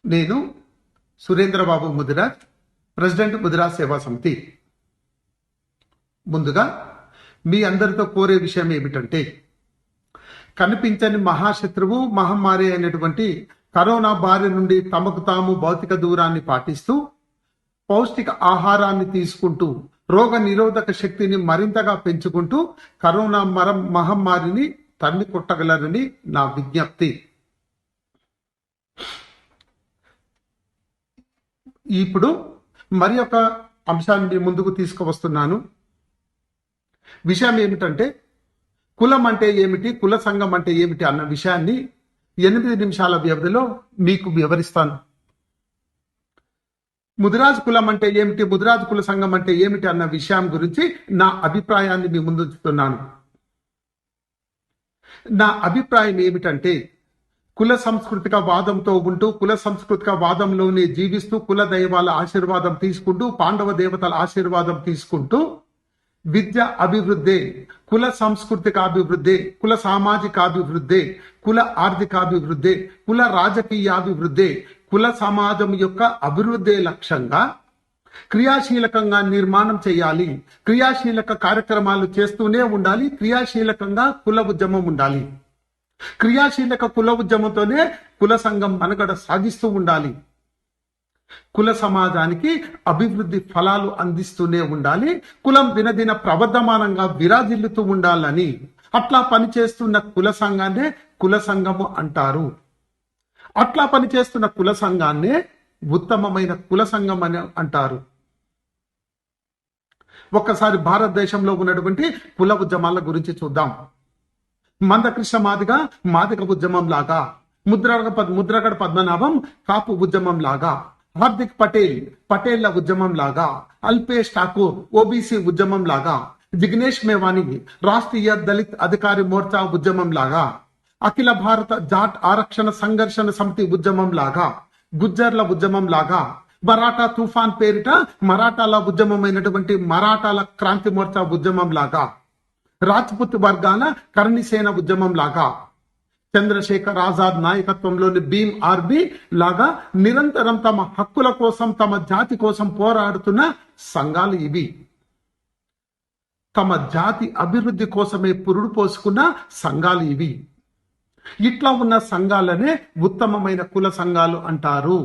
నేను సురేంద్రబాబు ముదిరాజ్, ప్రెసిడెంట్ ముదిరాజ్ సేవా సమితి. ముందుగా మీ అందరితో కోరే విషయం ఏమిటంటే, కనిపించని మహాశత్రువు మహమ్మారి అయినటువంటి కరోనా బారి నుండి తమకు తాము భౌతిక దూరాన్ని పాటిస్తూ పౌష్టిక ఆహారాన్ని తీసుకుంటూ రోగ నిరోధక శక్తిని మరింతగా పెంచుకుంటూ కరోనా మహమ్మారిని తన్ని కొట్టగలరని నా విజ్ఞప్తి. ఇప్పుడు మరి ఒక అంశాన్ని ముందుకు తీసుకువస్తున్నాను. విషయం ఏమిటంటే, కులం అంటే ఏమిటి, కుల సంఘం అంటే ఏమిటి అన్న విషయాన్ని 8 నిమిషాల వ్యవధిలో మీకు వివరిస్తాను. ముదిరాజ్ కులం అంటే ఏమిటి, ముదిరాజ్ కుల సంఘం అంటే ఏమిటి అన్న విషయం గురించి నా అభిప్రాయాన్ని మీ ముందు ఉంచుతున్నాను. నా అభిప్రాయం ఏమిటంటే, కుల సాంస్కృతిక వాదంతో ఉంటూ కుల సాంస్కృతిక వాదంలోనే జీవిస్తూ కుల దైవాల ఆశీర్వాదం తీసుకుంటూ పాండవ దేవతల ఆశీర్వాదం తీసుకుంటూ విద్య అభివృద్ధి, కుల సాంస్కృతిక అభివృద్ధి, కుల సామాజిక అభివృద్ధి, కుల ఆర్థికాభివృద్ధి, కుల రాజకీయాభివృద్ధి, కుల సమాజం యొక్క అభివృద్ధి లక్ష్యంగా క్రియాశీలకంగా నిర్మాణం చేయాలి. క్రియాశీలక కార్యక్రమాలు చేస్తూనే ఉండాలి. క్రియాశీలకంగా కుల ఉద్యమం ఉండాలి. క్రియాశీలక కుల ఉద్యమంతోనే కుల సంఘం మనుగడ సాగిస్తూ ఉండాలి. కుల సమాజానికి అభివృద్ధి ఫలాలు అందిస్తూనే ఉండాలి. కులం దినదిన ప్రవర్ధమానంగా విరాజిల్లుతూ ఉండాలని అట్లా పనిచేస్తున్న కుల సంఘాన్నే కుల సంఘము అంటారు. అట్లా పనిచేస్తున్న కుల సంఘాన్నే ఉత్తమమైన కుల సంఘం అని అంటారు. ఒక్కసారి భారతదేశంలో ఉన్నటువంటి కుల ఉద్యమాల గురించి చూద్దాం. మందకృష్ణ మాదిగ ఉద్యమం లాగా, ముద్రగడ పద్మనాభం కాపు ఉద్యమం లాగా, హార్దిక్ పటేళ్ల ఉద్యమం లాగా, అల్పేష్ ఠాకూర్ ఓబీసీ ఉద్యమం లాగా, జిగ్నేష్ మేవాని రాష్ట్రీయ దళిత్ అధికారి మోర్చా ఉద్యమం లాగా, అఖిల భారత జాట్ ఆరక్షణ సంఘర్షణ సమితి ఉద్యమం లాగా, గుజ్జర్ల ఉద్యమం లాగా, మరాఠా తుఫాన్ పేరిట మరాఠాల ఉద్యమమైనటువంటి మరాఠాల క్రాంతి మోర్చా ఉద్యమం లాగా, రాజ్పుత్ వర్గాల కర్ణిసేన ఉద్యమం లాగా, చంద్రశేఖర్ ఆజాద్ నాయకత్వంలోని భీమ్ ఆర్మీ లాగా నిరంతరం తమ హక్కుల కోసం తమ జాతి కోసం పోరాడుతున్న సంఘాలు ఇవి. తమ జాతి అభివృద్ధి కోసమే పురుడు పోసుకున్న సంఘాలు ఇవి. ఇట్లా ఉన్న సంఘాలనే ఉత్తమమైన కుల సంఘాలు అంటారు.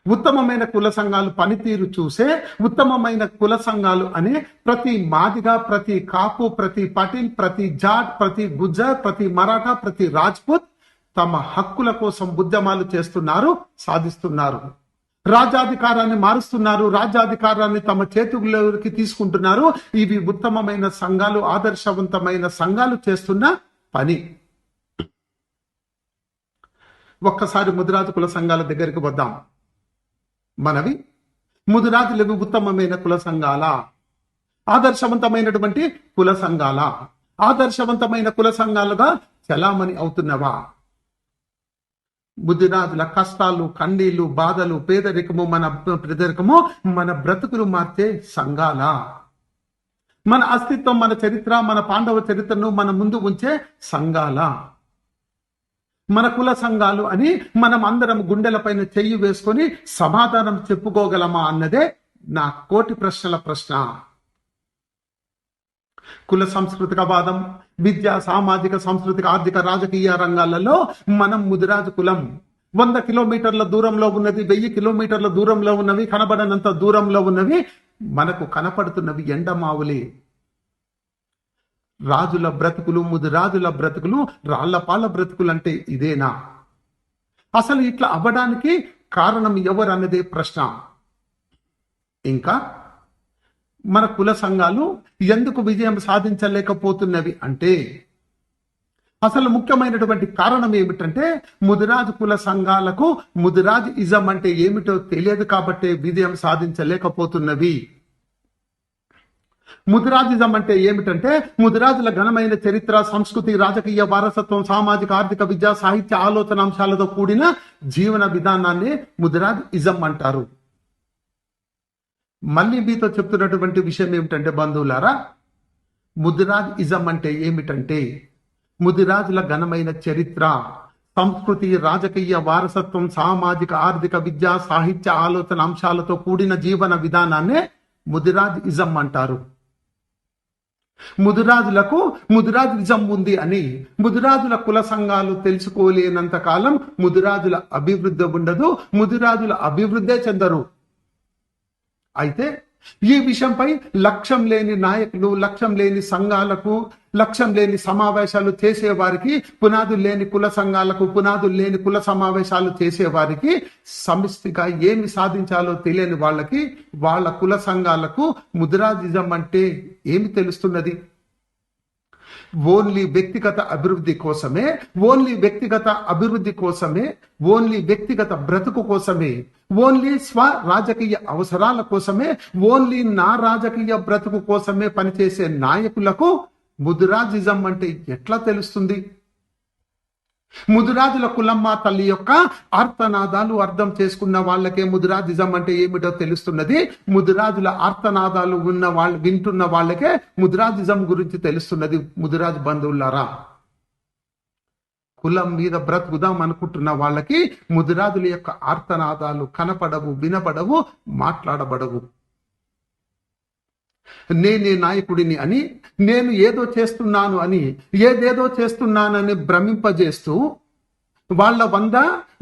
ఉత్తమమైన కుల సంఘాలు పనితీరు చూసే ఉత్తమమైన కుల సంఘాలు అనే ప్రతి మాదిగ, ప్రతి కాపు, ప్రతి పటేల్, ప్రతి జాట్, ప్రతి గుజ్జర్, ప్రతి మరాఠా, ప్రతి రాజ్పుత్ తమ హక్కుల కోసం ఉద్యమాలు చేస్తున్నారు, సాధిస్తున్నారు. రాజ్యాధికారాన్ని మారుస్తున్నారు, రాజ్యాధికారాన్ని తమ చేతుల్లోకి తీసుకుంటున్నారు. ఇవి ఉత్తమమైన సంఘాలు, ఆదర్శవంతమైన సంఘాలు చేస్తున్న పని. ఒక్కసారి ముదిరాజు కుల సంఘాల దగ్గరికి వద్దాం. మనవి ముదిరాజులకు ఉత్తమమైన కుల సంఘాల, ఆదర్శవంతమైనటువంటి కుల సంఘాల, ఆదర్శవంతమైన కుల సంఘాలుగా చలామణి అవుతున్నవా? ముదిరాజుల కష్టాలు, కన్నీళ్లు, బాధలు, పేదరికము, మన బ్రతుకులు మార్చే సంఘాల, మన అస్తిత్వం, మన చరిత్ర, మన పాండవ చరిత్రను మన ముందు ఉంచే సంఘాల, మన కుల సంఘాలు అని మనం అందరం గుండెలపైన చెయ్యి వేసుకొని సమాధానం చెప్పుకోగలమా అన్నదే నా కోటి ప్రశ్నల ప్రశ్న. కుల సాంస్కృతిక వాదం, విద్య, సామాజిక, సాంస్కృతిక, ఆర్థిక, రాజకీయ రంగాలలో మనం ముదిరాజు కులం. 100 కిలోమీటర్ల దూరంలో ఉన్నది, 1000 కిలోమీటర్ల దూరంలో ఉన్నవి, కనబడనంత దూరంలో ఉన్నవి, మనకు కనపడుతున్నవి ఎండమావులే. రాజుల బ్రతుకులు, ముదిరాజుల బ్రతుకులు, రాళ్లపాల బ్రతుకులు అంటే ఇదేనా? అసలు ఇట్లా అవ్వడానికి కారణం ఎవరు అన్నదే ప్రశ్న. ఇంకా మన కుల సంఘాలు ఎందుకు విజయం సాధించలేకపోతున్నవి అంటే, అసలు ముఖ్యమైనటువంటి కారణం ఏమిటంటే, ముదిరాజు కుల సంఘాలకు ముదిరాజ్ ఇజం అంటే ఏమిటో తెలియదు కాబట్టే విజయం సాధించలేకపోతున్నవి. ముదిరాజిజం అంటే ఏమిటంటే, ముదిరాజుల ఘనమైన చరిత్ర, సంస్కృతి, రాజకీయ వారసత్వం, సామాజిక, ఆర్థిక, విద్యా, సాహిత్య ఆలోచన అంశాలతో కూడిన జీవన విధానాన్ని ముదిరాజ్ ఇజం అంటారు. మళ్ళీ మీతో చెప్తున్నటువంటి విషయం ఏమిటంటే బంధువులారా, ముదిరాజ్ ఇజం అంటే ఏమిటంటే, ముదిరాజుల ఘనమైన చరిత్ర, సంస్కృతి, రాజకీయ వారసత్వం, సామాజిక, ఆర్థిక, విద్యా, సాహిత్య, ఆలోచన అంశాలతో కూడిన జీవన విధానాన్నే ముదిరాజ్ ఇజం అంటారు. ముదిరాజులకు ముదిరాజిజం ఉంది అని ముదిరాజుల కుల సంఘాలు తెలుసుకోలేనంత కాలం ముదిరాజుల అభివృద్ధి ఉండదు, ముదిరాజుల అభివృద్ధే చెందరు. అయితే ఈ విషయంపై లక్ష్యం లేని నాయకులు, లక్ష్యం లేని సంఘాలకు, లక్ష్యం లేని సమావేశాలు చేసేవారికి, పునాదులు లేని కుల సంఘాలకు, పునాదులు లేని కుల సమావేశాలు చేసేవారికి, సమిష్టిగా ఏమి సాధించాలో తెలియని వాళ్ళకి, వాళ్ళ కుల సంఘాలకు ముదిరాజిజం అంటే ఏమి తెలుస్తున్నది? ఓన్లీ వ్యక్తిగత అభివృద్ధి కోసమే, ఓన్లీ వ్యక్తిగత అభివృద్ధి కోసమే, ఓన్లీ వ్యక్తిగత బ్రతుకు కోసమే, ఓన్లీ స్వ రాజకీయ అవసరాల కోసమే, ఓన్లీ నా రాజకీయ బ్రతుకు కోసమే పనిచేసే నాయకులకు ముదిరాజిజం అంటే ఎట్లా తెలుస్తుంది? ముదిరాజుల కులమ్మ తల్లి యొక్క ఆర్తనాదాలు అర్థం చేసుకున్న వాళ్ళకే ముదిరాజిజం అంటే ఏమిటో తెలుస్తున్నది. ముదిరాజుల ఆర్తనాదాలు వింటున్న వాళ్ళకే ముదిరాజిజం గురించి తెలుస్తున్నది. ముదిరాజు బంధువులారా, కులం మీద బ్రతుకుదాం అనుకుంటున్న వాళ్ళకి ముదిరాజుల యొక్క ఆర్తనాదాలు కనపడవు, వినపడవు, మాట్లాడబడవు. నేనే నాయకుడిని అని, నేను ఏదో చేస్తున్నాను అని, ఏదేదో చేస్తున్నానని భ్రమింపజేస్తూ వాళ్ళ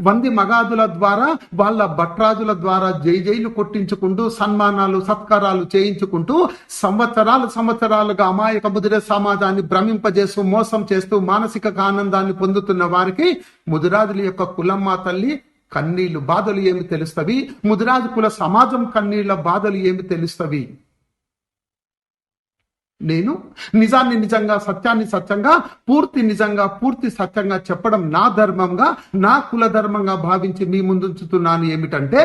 వంది మగాదుల ద్వారా, వాళ్ళ భట్రాజుల ద్వారా జైలు కొట్టించుకుంటూ, సన్మానాలు సత్కారాలు చేయించుకుంటూ, సంవత్సరాలుగా అమాయక ముదిరే సమాజాన్ని భ్రమింపజేస్తూ, మోసం చేస్తూ మానసిక ఆనందాన్ని పొందుతున్న వారికి ముదిరాజుల యొక్క కులమ్మ తల్లి కన్నీళ్లు బాధలు ఏమి తెలుస్తవి? ముదిరాజు కుల సమాజం కన్నీళ్ల బాధలు ఏమి తెలుస్తవి? నేను నిజాన్ని నిజంగా, సత్యాన్ని సత్యంగా, పూర్తి నిజంగా, పూర్తి సత్యంగా చెప్పడం నా ధర్మంగా, నా కుల ధర్మంగా భావించి మీ ముందుంచుతున్నాను. ఏమిటంటే,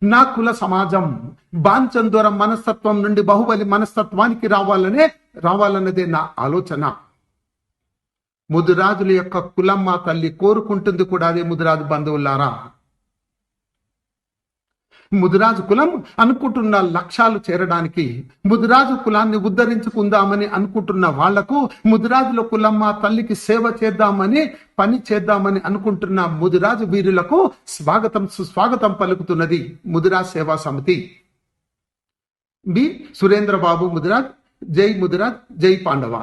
నా కుల సమాజం బాంచందోర మనస్తత్వం నుండి బాహుబలి మనస్తత్వానికి రావాలన్నదే నా ఆలోచన. ముదిరాజుల యొక్క కులమ్మ తల్లి కోరుకుంటుంది కూడా అదే. ముదిరాజు బంధువులారా, ముదిరాజు కులం అనుకుంటున్న లక్ష్యాలు చేరడానికి, ముదిరాజు కులాన్ని ఉద్ధరించుకుందామని అనుకుంటున్న వాళ్లకు, ముదిరాజుల కులమ్మ తల్లికి సేవ చేద్దామని, పని చేద్దామని అనుకుంటున్న ముదిరాజు వీరులకు స్వాగతం సుస్వాగతం పలుకుతున్నది ముదిరాజ్ సేవా సమితి. బి సురేంద్రబాబు ముదిరాజ్. జై ముదిరాజ్, జై పాండవ.